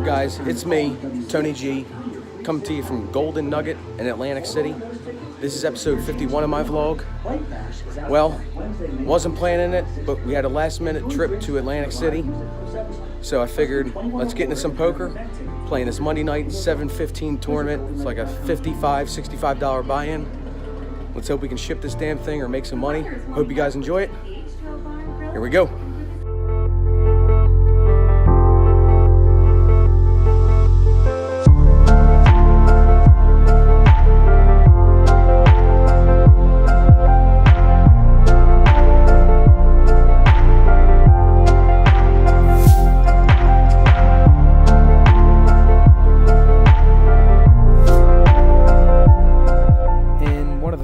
guys? It's me, Tony G, coming to you from Golden Nugget in Atlantic City. This is episode 51 of my vlog. Well, wasn't planning it, but we had a last minute trip to Atlantic City. So I figured, let's get into some poker. Playing this Monday night 7:15 tournament. It's like a $55, $65 buy-in. Let's hope we can ship this damn thing or make some money. Hope you guys enjoy it. Here we go.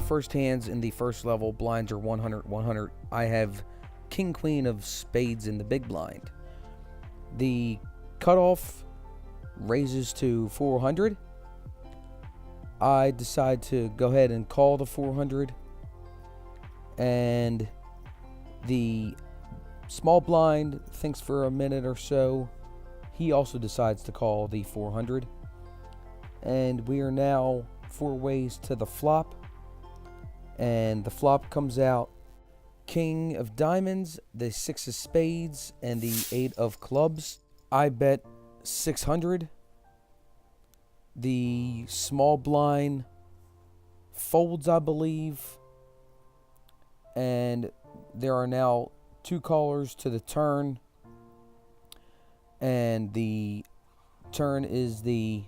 First hands in the first level, blinds are 100, 100. I have king, queen of spades in the big blind. The cutoff raises to 400. I decide to go ahead and call the 400. And the small blind thinks for a minute or so. He also decides to call the 400. And we are now 4 ways to the flop. And the flop comes out king of diamonds, the 6 of spades, and the 8 of clubs. I bet 600. The small blind folds, I believe. And there are now 2 callers to the turn. And the turn is the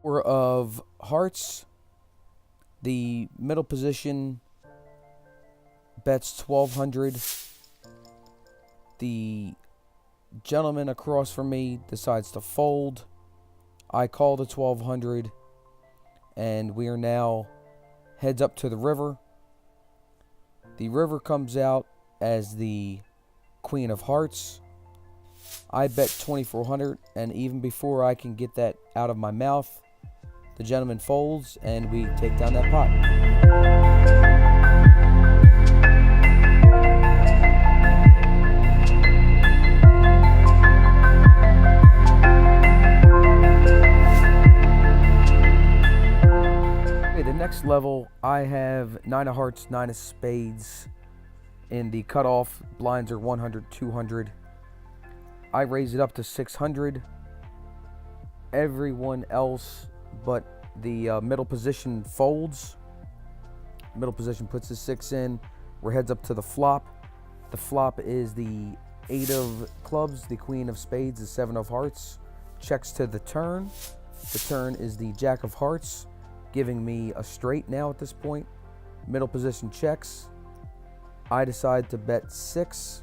4 of hearts. The middle position bets 1,200. The gentleman across from me decides to fold. I call the 1,200. And we are now heads up to the river. The river comes out as the queen of hearts. I bet 2,400. And even before I can get that out of my mouth, the gentleman folds, and we take down that pot. Okay, the next level, I have 9 of hearts, 9 of spades. In the cutoff, blinds are 100, 200. I raise it up to 600. Everyone else but the middle position folds. Middle position puts the 6 in. We're heads up to the flop. The flop is the 8 of clubs, the queen of spades, the 7 of hearts. Checks to the turn. The turn is the jack of hearts, giving me a straight now at this point. Middle position checks. I decide to bet 6.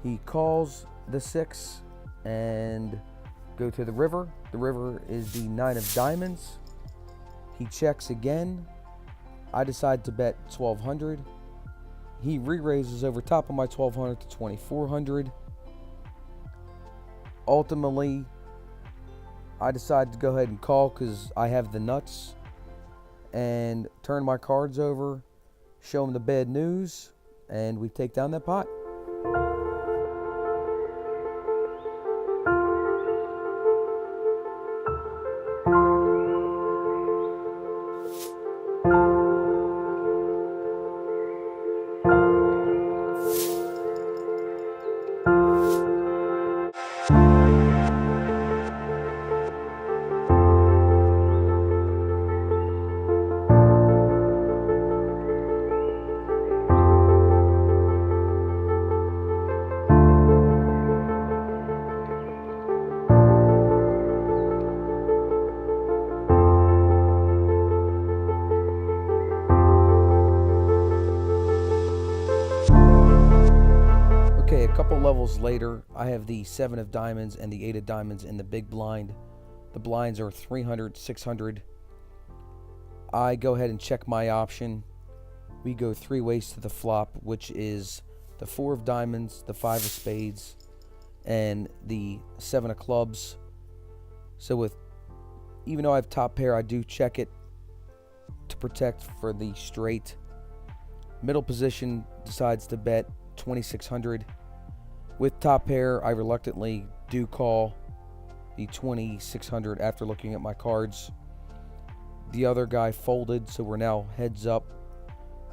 He calls the 6 and go to the river. The river is the 9 of diamonds. He checks again. I decide to bet 1,200. He re-raises over top of my 1,200 to 2,400. Ultimately, I decide to go ahead and call because I have the nuts, and turn my cards over, show him the bad news, and we take down that pot. Okay, a couple levels later, I have the 7 of diamonds and the 8 of diamonds in the big blind. The blinds are 300, 600. I go ahead and check my option. We go 3 ways to the flop, which is the 4 of diamonds, the 5 of spades, and the 7 of clubs. So even though I have top pair, I do check it to protect for the straight. Middle position decides to bet 2,600. With top pair, I reluctantly do call. the 2600 after looking at my cards. The other guy folded, so we're now heads up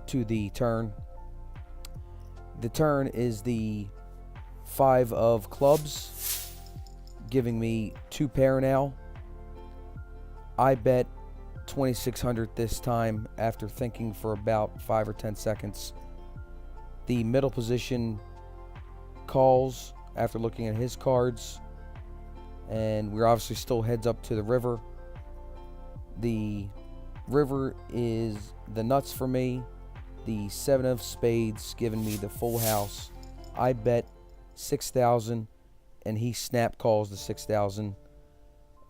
to the turn. The turn is the 5 of clubs, giving me 2 pair now. I bet 2600 this time after thinking for about 5 or 10 seconds. The middle position calls after looking at his cards, and we're obviously still heads up to the river. The river is the nuts for me. The 7 of spades giving me the full house. I bet 6,000 and he snap calls the 6,000,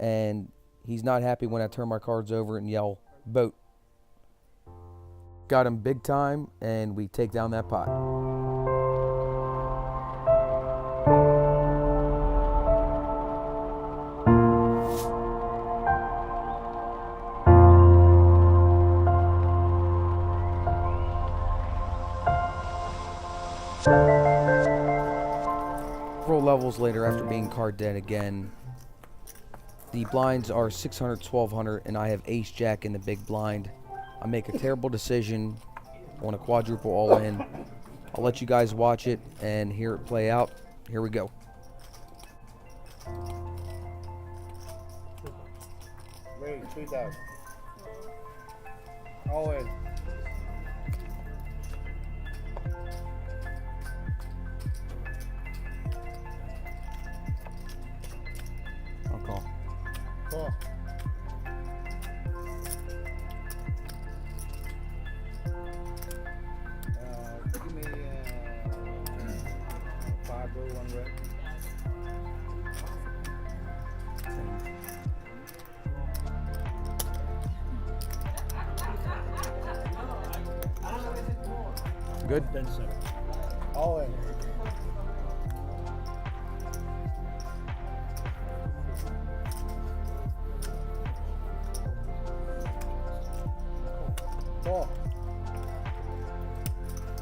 and he's not happy when I turn my cards over and yell boat. Got him big time, and we take down that pot. Several levels later, after being card dead again, the blinds are 600, 1200, and I have ace jack in the big blind. I make a terrible decision on a quadruple all in. I'll let you guys watch it and hear it play out. Here we go. Wait, 3,000. All in. I'll call. Call. Give me 5 blue, 1 red. Good. All in. Call.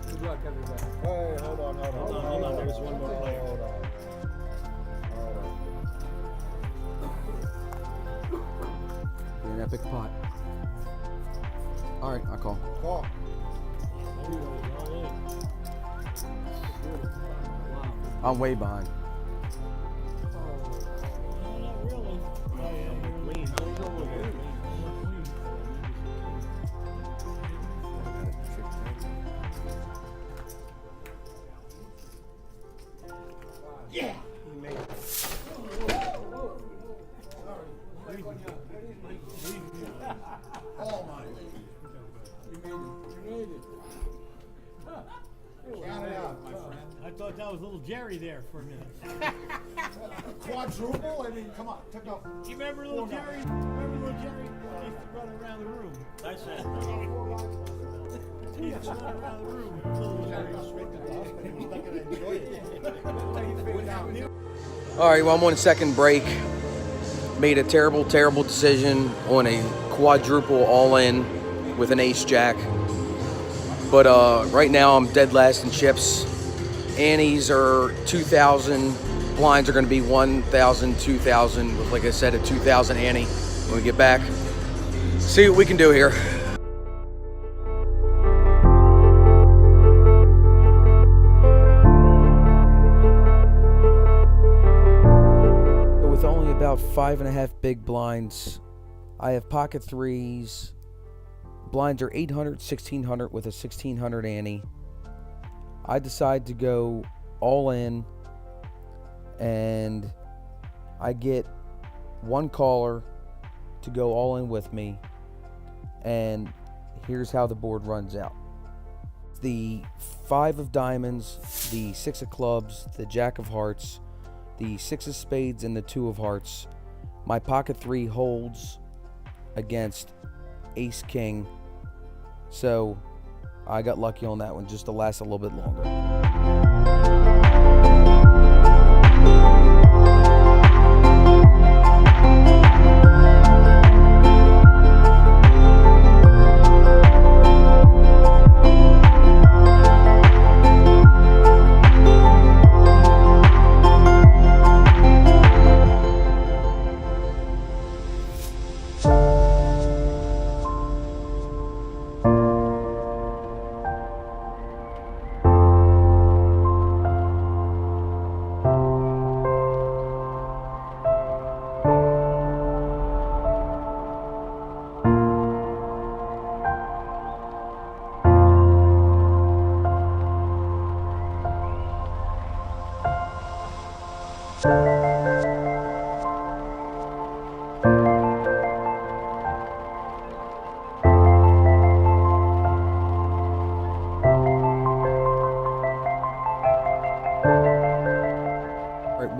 Good luck, everybody. Hey, hold on. Hold on. There's one more player. Hold on. An epic pot. All right, I'll call. Call. I'm way behind. Yeah. He made it. Oh my. You made it. Count it out, my friend. I thought that was little Jerry there for a minute. Quadruple? I mean, come on, take off. You remember little Jerry? Remember little Jerry? He used to run around the room. I said. He used to run around the room. Little Jerry. He was not going to enjoy it. All right, well, I'm on second break. Made a terrible decision on a quadruple all-in with an ace jack. But right now I'm dead last in chips. Antes are 2,000. Blinds are going to be 1,000, 2,000. With, like I said, a 2,000 ante when we get back. See what we can do here. With only about 5.5 big blinds, I have pocket threes. Blinds are 800, 1600 with a 1600 ante. I decide to go all in, and I get one caller to go all in with me, and here's how the board runs out. The 5 of diamonds, the 6 of clubs, the jack of hearts, the 6 of spades, and the 2 of hearts. My pocket 3 holds against ace king, so I got lucky on that one just to last a little bit longer.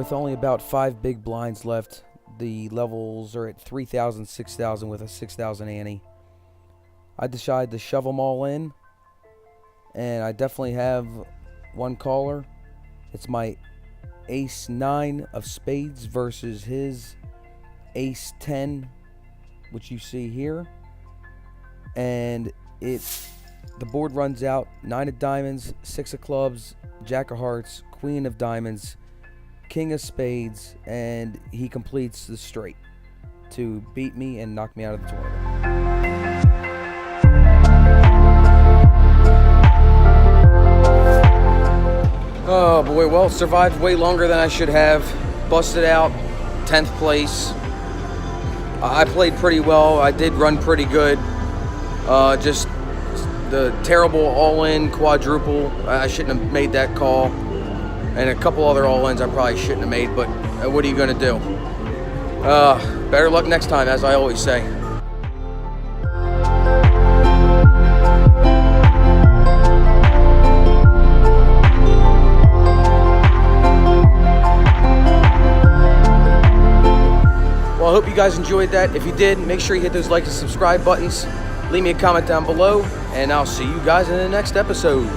with only about 5 big blinds left. The levels are at 3,000, 6,000 with a 6,000 ante. I decided to shove them all in, and I definitely have one caller. It's my ace 9 of spades versus his ace 10, which you see here. And the board runs out 9 of diamonds, 6 of clubs, jack of hearts, queen of diamonds, king of spades, and he completes the straight to beat me and knock me out of the tournament. Oh boy, well, survived way longer than I should have. Busted out 10th place. I played pretty well. I did run pretty good. Just the terrible all-in quadruple. I shouldn't have made that call. And a couple other all-ins I probably shouldn't have made, but what are you going to do? Better luck next time, as I always say. Well, I hope you guys enjoyed that. If you did, make sure you hit those like and subscribe buttons. Leave me a comment down below, and I'll see you guys in the next episode.